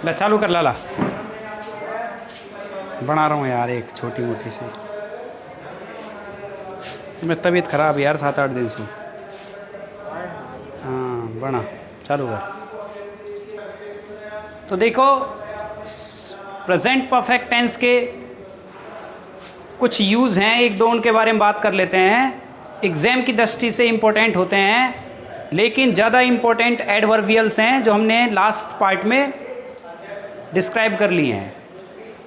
ला चालू कर लाला, बना रहा हूँ यार एक छोटी मोटी सी। मेरी तबीयत ख़राब है यार 7-8 दिन से। हाँ बना, चालू कर। तो देखो प्रेजेंट परफेक्ट टेंस के कुछ यूज़ हैं, एक दो उनके बारे में बात कर लेते हैं। एग्ज़ाम की दृष्टि से इम्पोर्टेंट होते हैं, लेकिन ज़्यादा इम्पोर्टेंट एडवर्बियल्स हैं जो हमने लास्ट पार्ट में डिस्क्राइब कर लिए हैं।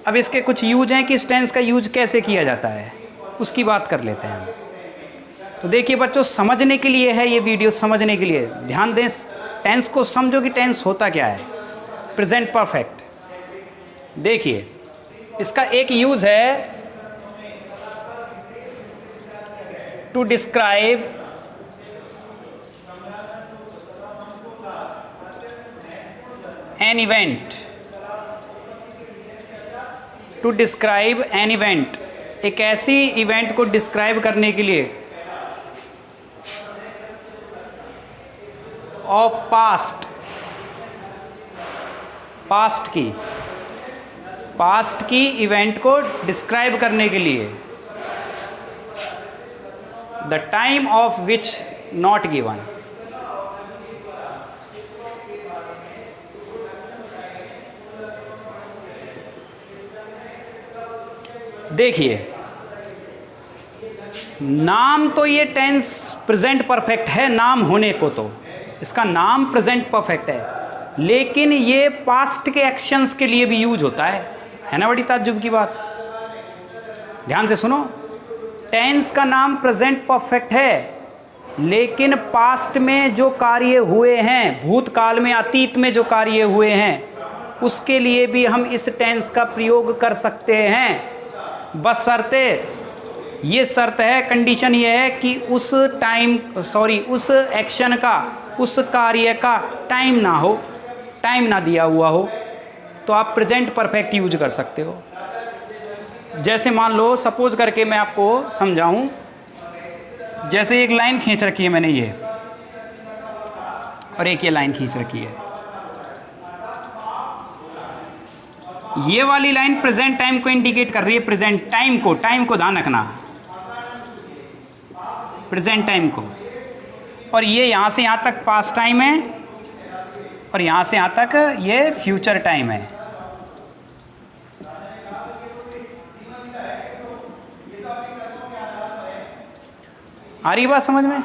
अब इसके कुछ यूज हैं कि इस टेंस का यूज कैसे किया जाता है, उसकी बात कर लेते हैं हम। तो देखिए बच्चों, समझने के लिए है ये वीडियो, समझने के लिए ध्यान दें। टेंस को समझो कि टेंस होता क्या है। प्रेजेंट परफेक्ट, देखिए इसका एक यूज है to describe an event. To describe an event, एक ऐसी इवेंट को डिस्क्राइब करने के लिए ऑफ पास्ट, पास्ट की इवेंट को डिस्क्राइब करने के लिए the time of which not given. देखिए नाम तो ये टेंस प्रेजेंट परफेक्ट है, नाम होने को तो इसका नाम प्रेजेंट परफेक्ट है, लेकिन ये पास्ट के एक्शंस के लिए भी यूज होता है ना। बड़ी ताज्जुब की बात, ध्यान से सुनो। टेंस का नाम प्रेजेंट परफेक्ट है, लेकिन पास्ट में जो कार्य हुए हैं, भूतकाल में, अतीत में जो कार्य हुए हैं, उसके लिए भी हम इस टेंस का प्रयोग कर सकते हैं। बशर्ते ये शर्त है, कंडीशन ये है कि उस उस एक्शन का, उस कार्य का टाइम ना हो, टाइम ना दिया हुआ हो, तो आप प्रेजेंट परफेक्ट यूज कर सकते हो। जैसे मान लो, सपोज करके मैं आपको समझाऊं, जैसे एक लाइन खींच रखी है मैंने ये, और एक ये लाइन खींच रखी है। ये वाली लाइन प्रेजेंट टाइम को इंडिकेट कर रही है, प्रेजेंट टाइम को ध्यान रखना, प्रेजेंट टाइम को। और ये यहाँ से यहाँ तक पास्ट टाइम है, और यहाँ से यहाँ तक ये फ्यूचर टाइम है। आ रही बात समझ में?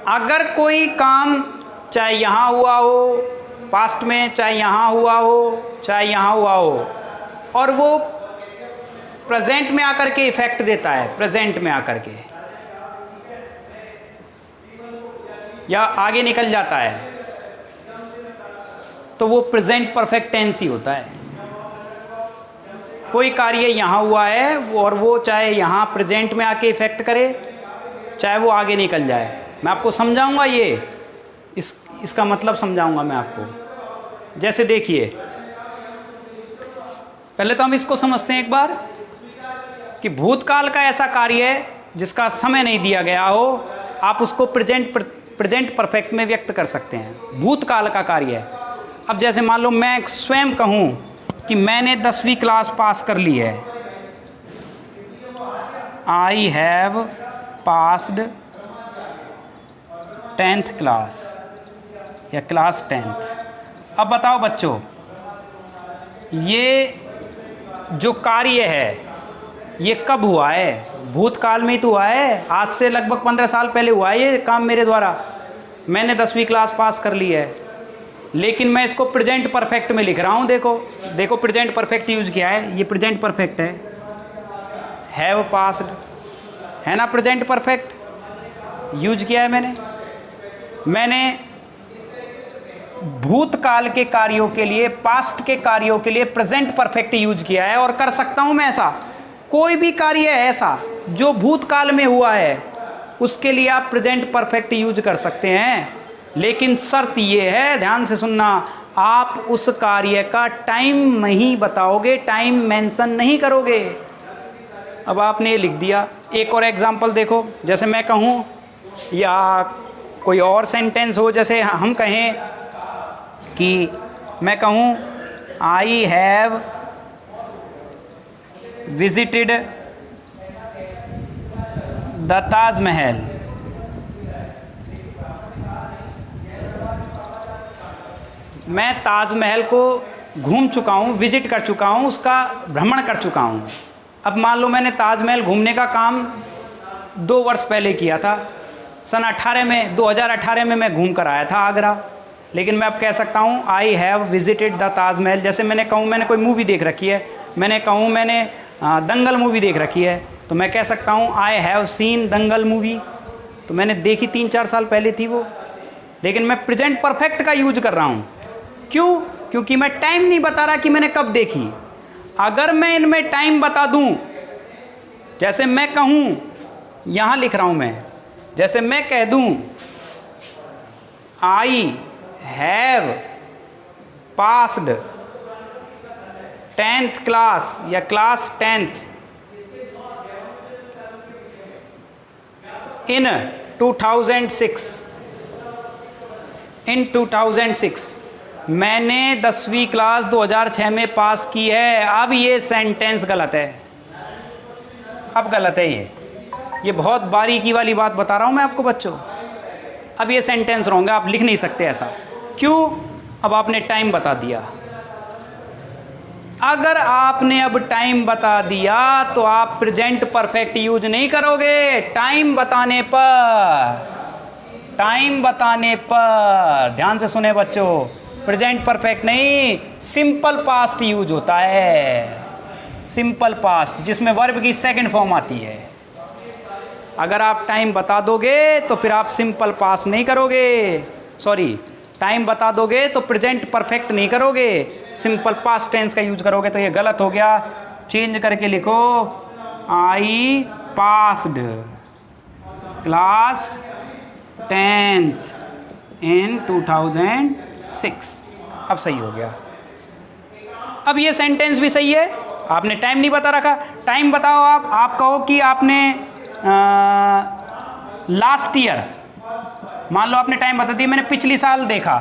अगर कोई काम चाहे यहाँ हुआ हो पास्ट में, चाहे यहाँ हुआ हो, चाहे यहाँ हुआ हो, और वो प्रेजेंट में आकर के इफेक्ट देता है, प्रेजेंट में आकर के, या आगे निकल जाता है, तो वो प्रेजेंट परफेक्ट टेंस ही होता है। कोई कार्य यहाँ हुआ है और वो चाहे यहाँ प्रेजेंट में आके इफेक्ट करे, चाहे वो आगे निकल जाए। मैं आपको समझाऊंगा, ये इसका मतलब समझाऊंगा मैं आपको। जैसे देखिए, पहले तो हम इसको समझते हैं एक बार कि भूतकाल का ऐसा कार्य है जिसका समय नहीं दिया गया हो, आप उसको प्रेजेंट परफेक्ट में व्यक्त कर सकते हैं। भूतकाल का कार्य है। अब जैसे मान लो मैं स्वयं कहूँ कि मैंने 10वीं क्लास पास कर ली है, I have passed 10th class या क्लास 10th। अब बताओ बच्चों, ये जो कार्य है ये कब हुआ है? भूतकाल में ही तो हुआ है, आज से लगभग 15 साल पहले हुआ है ये काम मेरे द्वारा। मैंने 10वीं क्लास पास कर ली है, लेकिन मैं इसको प्रेजेंट परफेक्ट में लिख रहा हूँ। देखो प्रेजेंट परफेक्ट यूज किया है, ये प्रेजेंट परफेक्ट है, हैव पास्ड है ना, प्रेजेंट परफेक्ट यूज किया है मैंने भूतकाल के कार्यों के लिए, पास्ट के कार्यों के लिए प्रेजेंट परफेक्ट यूज किया है। और कर सकता हूं मैं ऐसा, कोई भी कार्य है ऐसा जो भूतकाल में हुआ है, उसके लिए आप प्रेजेंट परफेक्ट यूज कर सकते हैं। लेकिन शर्त ये है, ध्यान से सुनना, आप उस कार्य का टाइम नहीं बताओगे, टाइम मेंशन नहीं करोगे। अब आपने ये लिख दिया। एक और एग्जांपल देखो, जैसे मैं कहूँ या कोई और सेंटेंस हो, जैसे हम कहें कि मैं कहूँ I have visited the Taj Mahal. मैं ताजमहल को घूम चुका हूँ, विजिट कर चुका हूँ, उसका भ्रमण कर चुका हूँ। अब मान लो मैंने ताजमहल घूमने का काम 2 वर्ष पहले किया था, सन 2018 में मैं घूम कर आया था आगरा। लेकिन मैं अब कह सकता हूँ I have visited the Taj Mahal. जैसे मैंने कहूँ मैंने कोई मूवी देख रखी है, मैंने कहूँ मैंने दंगल मूवी देख रखी है, तो मैं कह सकता हूँ I have seen Dangal movie. तो मैंने देखी 3-4 साल पहले थी वो, लेकिन मैं प्रेजेंट परफेक्ट का यूज कर रहा हूँ। क्यों? क्योंकि मैं टाइम नहीं बता रहा कि मैंने कब देखी। अगर मैं इनमें टाइम बता दूँ, जैसे मैं कहूँ, यहाँ लिख रहा हूँ मैं, जैसे मैं कह दूँ I have passed 10th class या क्लास 10th इन 2006। इन 2006 मैंने 10वीं क्लास 2006 में पास की है। अब ये सेंटेंस गलत है, अब गलत है ये बहुत बारीकी वाली बात बता रहा हूँ मैं आपको बच्चों। अब ये सेंटेंस रॉन्ग है, आप लिख नहीं सकते ऐसा। क्यों? अब आपने टाइम बता दिया। अगर आपने अब टाइम बता दिया तो आप प्रेजेंट परफेक्ट यूज नहीं करोगे। टाइम बताने पर ध्यान से सुने बच्चों, प्रेजेंट परफेक्ट नहीं, सिंपल पास्ट यूज होता है। सिंपल पास्ट जिसमें वर्ब की सेकंड फॉर्म आती है। अगर आप टाइम बता दोगे तो फिर आप सिंपल पास्ट नहीं करोगे, सॉरी, टाइम बता दोगे तो प्रेजेंट परफेक्ट नहीं करोगे, सिंपल पास्ट टेंस का यूज करोगे। तो ये गलत हो गया, चेंज करके लिखो आई पास्ड क्लास 10th इन 2006। अब सही हो गया। अब ये सेंटेंस भी सही है, आपने टाइम नहीं बता रखा। टाइम बताओ, आप कहो कि आपने लास्ट ईयर, मान लो आपने टाइम बता दिया मैंने पिछली साल देखा,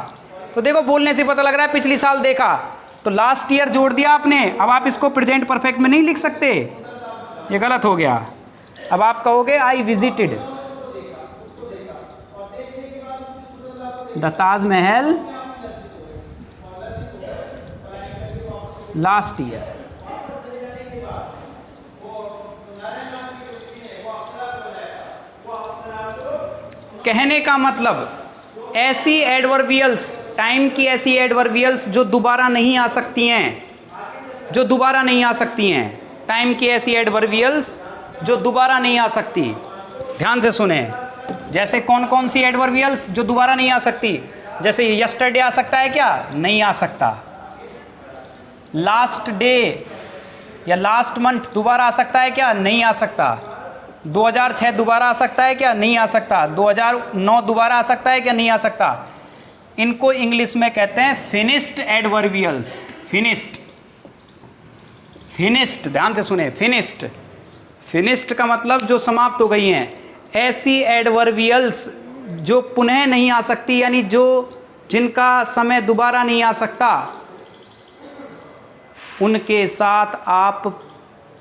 तो देखो बोलने से पता लग रहा है पिछली साल देखा, तो लास्ट ईयर जोड़ दिया आपने। अब आप इसको प्रेजेंट परफेक्ट में नहीं लिख सकते, ये गलत हो गया। अब आप कहोगे I visited the Taj Mahal last year. कहने का मतलब ऐसी एडवर्बियल्स, टाइम की ऐसी एडवर्बियल्स जो दोबारा नहीं आ सकती हैं, जो दोबारा नहीं आ सकती हैं। टाइम की ऐसी एडवर्बियल्स जो दोबारा नहीं आ सकती। ध्यान से सुने, जैसे कौन कौन सी एडवर्बियल्स जो दोबारा नहीं आ सकती। जैसे यस्टरडे आ सकता है क्या? नहीं आ सकता। लास्ट डे या लास्ट मंथ दोबारा आ सकता है क्या? नहीं आ सकता। 2006 दोबारा आ सकता है क्या? नहीं आ सकता। 2009 दोबारा आ सकता है क्या? नहीं आ सकता। इनको इंग्लिश में कहते हैं फिनिश्ड एडवर्बियल्स। फिनिश्ड, ध्यान से सुने, फिनिश्ड का मतलब जो समाप्त हो गई हैं। ऐसी एडवर्बियल्स जो पुनः नहीं आ सकती, यानी जो जिनका समय दोबारा नहीं आ सकता, उनके साथ आप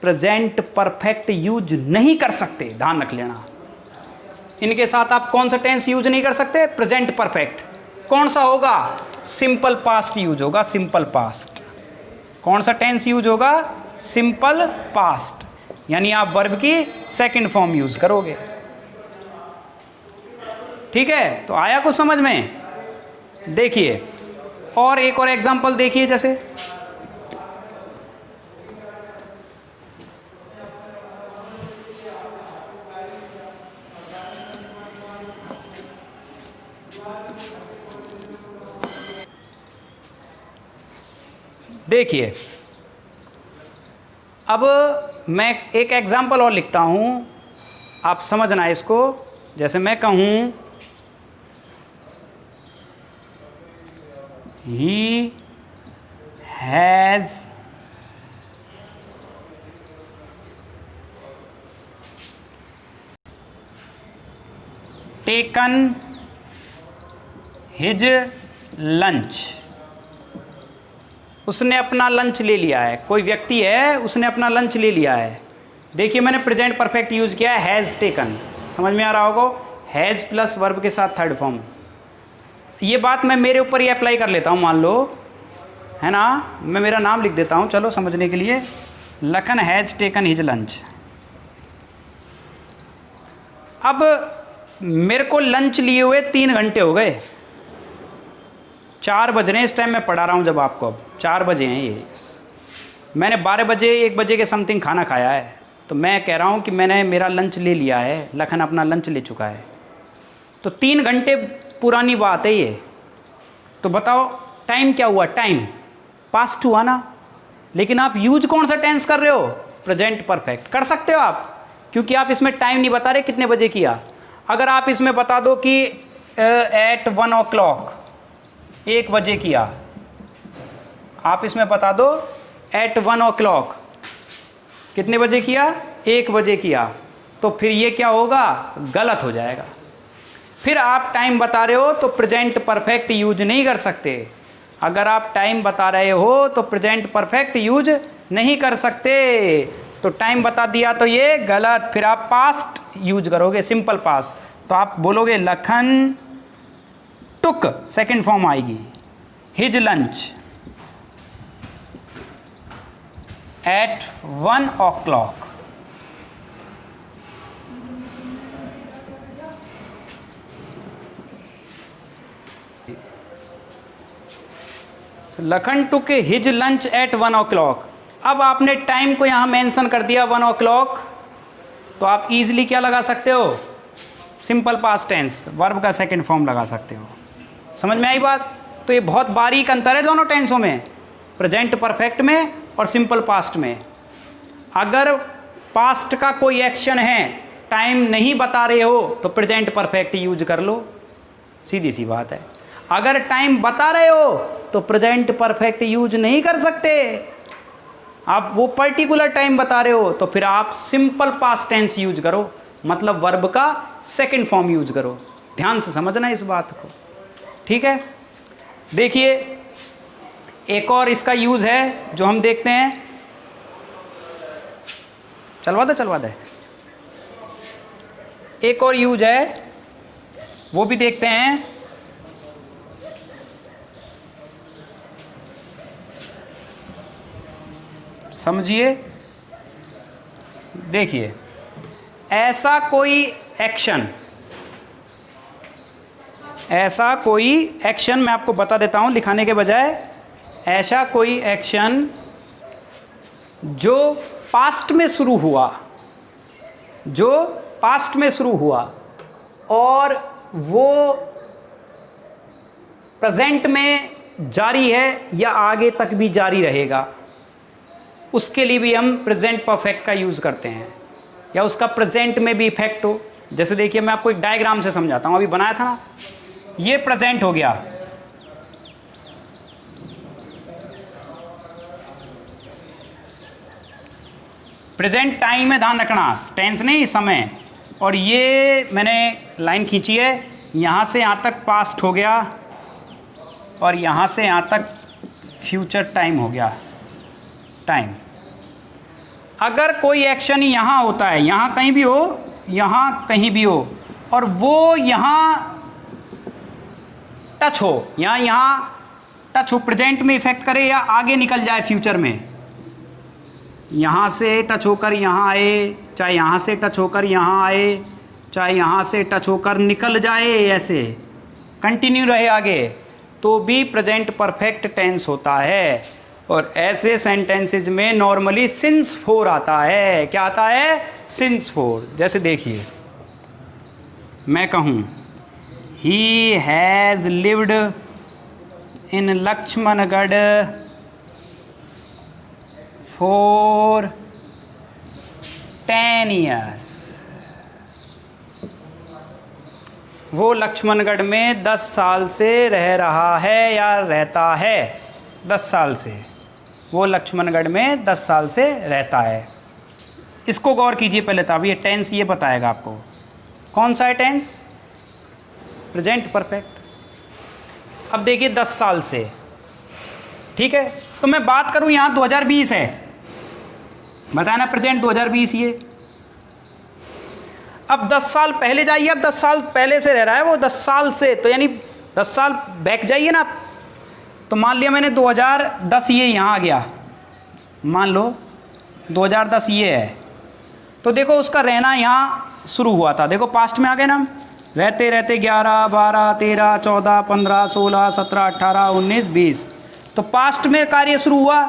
प्रेजेंट परफेक्ट यूज नहीं कर सकते। ध्यान रख लेना, इनके साथ आप कौन सा टेंस यूज नहीं कर सकते? Present perfect. कौन सा होगा? सिंपल पास्ट यूज होगा। Simple past. कौन सा टेंस यूज होगा? सिंपल पास्ट, यानी आप वर्ब की सेकंड फॉर्म यूज करोगे। ठीक है, तो आया कुछ समझ में? देखिए, और एक और एग्जांपल देखिए, जैसे देखिए, अब मैं एक एग्जांपल और लिखता हूँ, आप समझना इसको। जैसे मैं कहूँ he has taken his lunch. उसने अपना लंच ले लिया है, कोई व्यक्ति है उसने अपना लंच ले लिया है। देखिए मैंने प्रेजेंट परफेक्ट यूज़ किया है, हैज़ टेकन, समझ में आ रहा होगा, हैज़ प्लस वर्ब के साथ थर्ड फॉर्म। ये बात मैं मेरे ऊपर ही अप्लाई कर लेता हूँ, मान लो, है ना, मैं मेरा नाम लिख देता हूँ चलो समझने के लिए। Lakhan has taken his lunch. अब मेरे को लंच लिए हुए 3 घंटे हो गए, 4 बज रहे हैं इस टाइम मैं पढ़ा रहा हूँ जब आपको, अब 4 बजे हैं ये, मैंने 12 बजे 1 बजे के समथिंग खाना खाया है, तो मैं कह रहा हूँ कि मैंने मेरा लंच ले लिया है, लखन अपना लंच ले चुका है। तो 3 घंटे पुरानी बात है ये। तो बताओ टाइम क्या हुआ, टाइम पास्ट हुआ ना, लेकिन आप यूज कौन सा टेंस कर रहे हो, प्रेजेंट परफेक्ट। कर सकते हो आप, क्योंकि आप इसमें टाइम नहीं बता रहे कितने बजे किया। अगर आप इसमें बता दो कि एट 1 o'clock, 1 बजे किया, आप इसमें बता दो एट 1 o'clock, कितने बजे किया, 1 बजे किया, तो फिर ये क्या होगा, गलत हो जाएगा। फिर आप टाइम बता रहे हो तो प्रेजेंट परफेक्ट यूज नहीं कर सकते। अगर आप टाइम बता रहे हो तो प्रेजेंट परफेक्ट यूज नहीं कर सकते। तो टाइम बता दिया तो ये गलत, फिर आप पास्ट यूज करोगे, सिंपल पास्ट। तो आप बोलोगे लखन टुक, सेकंड फॉर्म आएगी, his lunch at 1 o'clock। Lakhan took his lunch at 1 o'clock। अब आपने टाइम को यहाँ मेंशन कर दिया 1 o'clock, तो आप इजीली क्या लगा सकते हो, सिंपल पास्ट टेंस, वर्ब का सेकंड फॉर्म लगा सकते हो। समझ में आई बात। तो ये बहुत बारीक अंतर है दोनों टेंसों में, प्रेजेंट परफेक्ट में और सिंपल पास्ट में। अगर पास्ट का कोई एक्शन है, टाइम नहीं बता रहे हो, तो प्रेजेंट परफेक्ट यूज कर लो, सीधी सी बात है। अगर टाइम बता रहे हो तो प्रेजेंट परफेक्ट यूज नहीं कर सकते। आप वो पर्टिकुलर टाइम बता रहे हो तो फिर आप सिंपल पास्ट टेंस यूज करो, मतलब वर्ब का सेकंड फॉर्म यूज करो। ध्यान से समझना इस बात को, ठीक है। देखिए एक और इसका यूज है जो हम देखते हैं, चलवा दे। एक और यूज है वो भी देखते हैं। समझिए, देखिए, ऐसा कोई एक्शन मैं आपको बता देता हूं लिखाने के बजाय। ऐसा कोई एक्शन जो पास्ट में शुरू हुआ और वो प्रेजेंट में जारी है या आगे तक भी जारी रहेगा, उसके लिए भी हम प्रेजेंट परफेक्ट का यूज़ करते हैं, या उसका प्रेजेंट में भी इफेक्ट हो। जैसे देखिए मैं आपको एक डायग्राम से समझाता हूँ, अभी बनाया था ना, ये प्रेजेंट हो गया, प्रेजेंट टाइम में ध्यान रखना, टेंस नहीं, समय। और ये मैंने लाइन खींची है, यहाँ से यहाँ तक पास्ट हो गया और यहाँ से यहाँ तक फ्यूचर टाइम हो गया, टाइम। अगर कोई एक्शन यहाँ होता है, यहाँ कहीं भी हो, यहाँ कहीं भी हो, और वो यहाँ टच हो, यहाँ टच हो, प्रेजेंट में इफेक्ट करे या आगे निकल जाए फ्यूचर में, यहाँ से टच होकर यहाँ आए, चाहे यहाँ से टच होकर यहाँ आए, चाहे यहाँ से टच होकर निकल जाए, ऐसे कंटिन्यू रहे आगे, तो भी प्रेजेंट परफेक्ट टेंस होता है। और ऐसे सेंटेंसेज में नॉर्मली सिंस फोर आता है। क्या आता है? Since for. जैसे देखिए मैं कहूँ he has lived in Laxmangarh for 10 years। वो लक्ष्मणगढ़ में 10 साल से रह रहा है या रहता है, 10 साल से। वो लक्ष्मणगढ़ में 10 साल से रहता है। इसको गौर कीजिए पहले, तब ये टेंस ये बताएगा आपको कौन सा है टेंस, प्रेजेंट परफेक्ट। अब देखिए 10 साल से, ठीक है, तो मैं बात करूं यहाँ 2020 है, बताया ना प्रेजेंट 2020 ये। अब 10 साल पहले जाइए, अब 10 साल पहले से रह रहा है वो, 10 साल से, तो यानी 10 साल बैक जाइए ना। तो मान लिया मैंने 2010 ये यहाँ आ गया, मान लो 2010 ये है, तो देखो उसका रहना यहाँ शुरू हुआ था, देखो पास्ट में आ गए ना हम, रहते रहते 11, 12, 13, 14, 15, 16, 17, 18, 19, 20, तो पास्ट में कार्य शुरू हुआ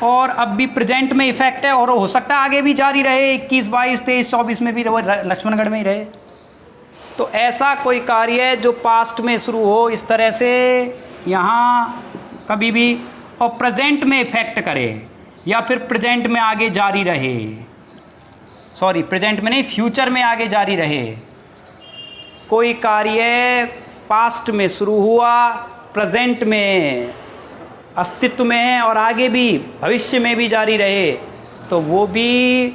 और अब भी प्रेजेंट में इफेक्ट है, और हो सकता है आगे भी जारी रहे, 21, 22, 23, 24 में भी रहे, लक्ष्मणगढ़ में ही रहे। तो ऐसा कोई कार्य जो पास्ट में शुरू हो इस तरह से यहाँ कभी भी, और प्रेजेंट में इफेक्ट करे, या फिर प्रेजेंट में आगे जारी रहे, सॉरी प्रेजेंट में नहीं, फ्यूचर में आगे जारी रहे। कोई कार्य पास्ट में शुरू हुआ, प्रेजेंट में अस्तित्व में है और आगे भी भविष्य में भी जारी रहे, तो वो भी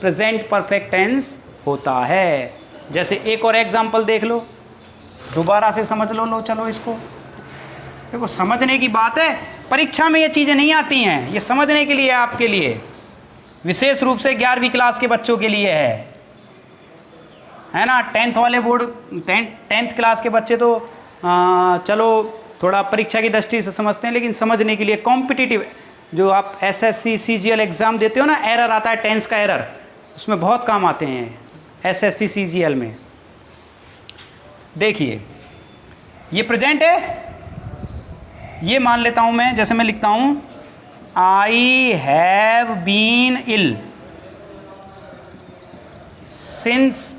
प्रेजेंट परफेक्ट टेंस होता है। जैसे एक और एग्जांपल देख लो, दोबारा से समझ लो चलो इसको। देखो समझने की बात है, परीक्षा में ये चीज़ें नहीं आती हैं, ये समझने के लिए, आपके लिए, विशेष रूप से 11वीं क्लास के बच्चों के लिए है ना। 10th वाले बोर्ड, 10th क्लास के बच्चे तो चलो थोड़ा परीक्षा की दृष्टि से समझते हैं, लेकिन समझने के लिए कॉम्पिटिटिव जो आप SSC CGL एग्ज़ाम देते हो ना, एरर आता है, टेंस का एरर, उसमें बहुत काम आते हैं SSC CGL में। देखिए ये प्रेजेंट है, ये मान लेता हूँ मैं, जैसे मैं लिखता हूँ I have been ill since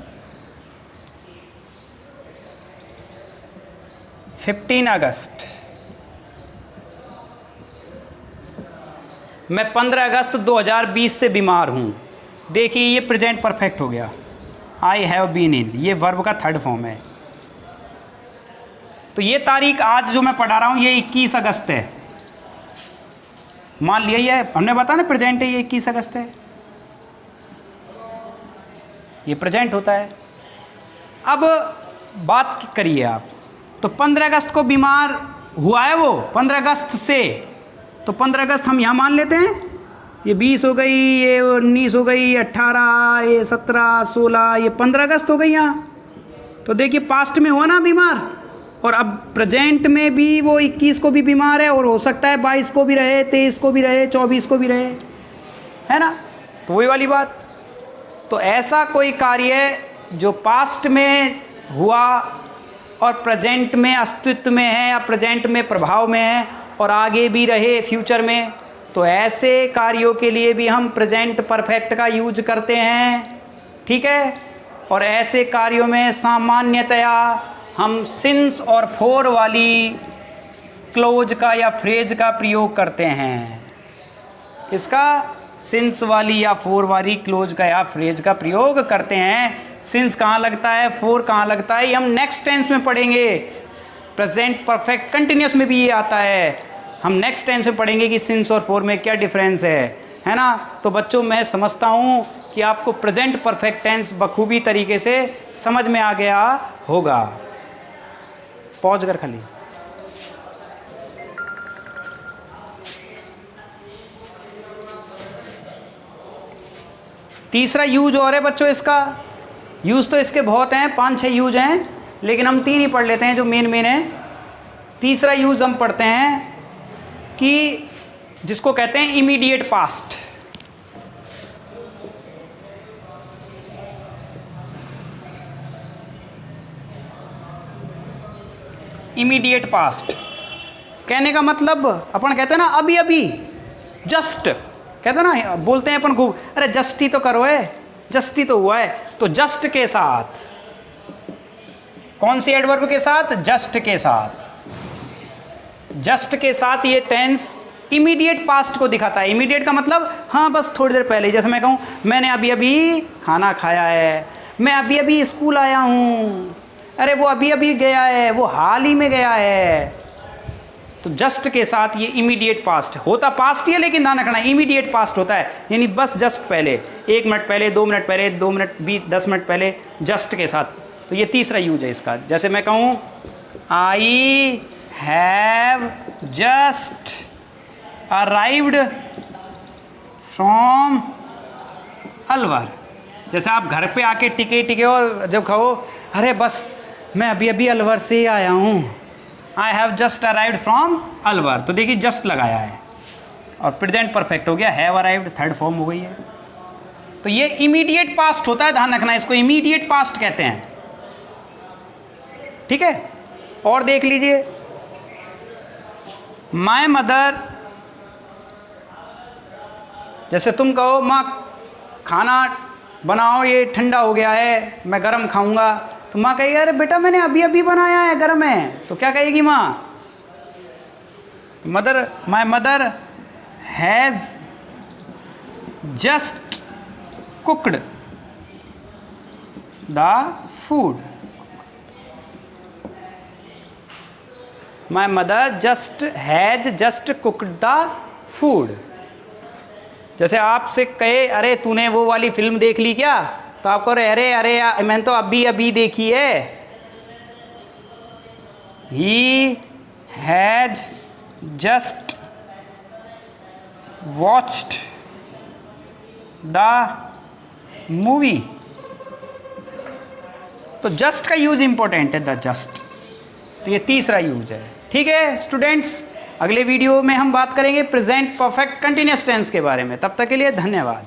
15 August, मैं 15 अगस्त 2020 से बीमार हूँ। देखिए ये प्रेजेंट परफेक्ट हो गया, आई हैव बीन इन, ये वर्ब का थर्ड फॉर्म है। तो ये तारीख आज जो मैं पढ़ा रहा हूँ ये 21 अगस्त है, मान लिया, ये हमने बताया ना प्रेजेंट है, ये 21 अगस्त है, ये प्रेजेंट होता है। अब बात करिए आप, तो 15 अगस्त को बीमार हुआ है वो, 15 अगस्त से, तो 15 अगस्त हम यहाँ मान लेते हैं, ये 20 हो गई, ये 19 हो गई, 18, ये 17, 16, ये 15 अगस्त हो गई यहाँ। तो देखिए पास्ट में हुआ ना बीमार, और अब प्रेजेंट में भी वो 21 को भी बीमार है, और हो सकता है 22 को भी रहे, 23 को भी रहे, 24 को भी रहे, है ना। तो वही वाली बात। तो ऐसा कोई कार्य जो पास्ट में हुआ और प्रेजेंट में अस्तित्व में है, या प्रेजेंट में प्रभाव में है और आगे भी रहे फ्यूचर में, तो ऐसे कार्यों के लिए भी हम प्रेजेंट परफेक्ट का यूज करते हैं, ठीक है। और ऐसे कार्यों में सामान्यतया हम सिंस और फोर वाली क्लोज का या फ्रेज का प्रयोग करते हैं। इसका सिंस वाली या फोर वाली क्लोज का या फ्रेज का प्रयोग करते हैं। सिंस कहाँ लगता है, फोर कहाँ लगता है, ये हम नेक्स्ट टेंस में पढ़ेंगे। प्रेजेंट परफेक्ट कंटिन्यूस में भी ये आता है, हम नेक्स्ट टेंस में पढ़ेंगे कि सिंस और फोर में क्या डिफरेंस है ना। तो बच्चों मैं समझता हूँ कि आपको प्रेजेंट परफेक्ट टेंस बखूबी तरीके से समझ में आ गया होगा। पॉज कर खाली। तीसरा यूज और है बच्चों, इसका यूज़ तो इसके बहुत हैं, 5-6 यूज हैं, लेकिन हम 3 ही पढ़ लेते हैं जो मेन है। तीसरा यूज हम पढ़ते हैं कि जिसको कहते हैं इमीडिएट पास्ट। इमीडिएट पास्ट कहने का मतलब, अपन कहते हैं ना अभी अभी, जस्ट कहते हैं ना, बोलते हैं अपन खूब, अरे जस्ट ही तो करो है, जस्ट ही तो हुआ है। तो जस्ट के साथ, कौन सी एडवर्ब के साथ, जस्ट के साथ, जस्ट के साथ ये टेंस इमीडिएट पास्ट को दिखाता है। इमीडिएट का मतलब हाँ बस थोड़ी देर पहले, जैसे मैं कहूँ मैंने अभी अभी खाना खाया है, मैं अभी अभी स्कूल आया हूँ, अरे वो अभी अभी गया है, वो हाल ही में गया है। तो जस्ट के साथ ये इमीडिएट पास्ट होता, पास्ट ही है लेकिन ध्यान रखना इमीडिएट पास्ट होता है, यानी बस जस्ट पहले, 1 मिनट पहले, 2 मिनट पहले, 2 मिनट 10 मिनट पहले, जस्ट के साथ। तो ये तीसरा यूज है इसका। जैसे मैं कहूँ I have just arrived from Alwar. जैसे आप घर पे आके टिके और जब कहो अरे बस मैं अभी अभी अलवर से ही आया हूँ, I have just arrived from Alwar, तो देखिए जस्ट लगाया है और प्रेजेंट परफेक्ट हो गया, हैव अराइव्ड थर्ड फॉर्म हो गई है। तो ये इमीडिएट पास्ट होता है, ध्यान रखना, इसको इमीडिएट पास्ट कहते हैं। ठीक है, और देख लीजिए, माय मदर, जैसे तुम कहो माँ खाना बनाओ ये ठंडा हो गया है मैं गरम खाऊंगा, तो माँ कहेगी अरे बेटा मैंने अभी अभी बनाया है गरम है, तो क्या कहेगी माँ? Mother, my mother has just cooked the food. My mother has just cooked the food. जैसे आपसे कहे अरे तूने वो वाली फिल्म देख ली क्या, तो आपको अरे मैंने तो अभी अभी देखी है। He has just watched the movie. तो जस्ट का यूज इंपॉर्टेंट है, द जस्ट, तो ये तीसरा यूज है। ठीक है स्टूडेंट्स, अगले वीडियो में हम बात करेंगे प्रेजेंट परफेक्ट कंटिन्यूअस टेंस के बारे में। तब तक के लिए धन्यवाद।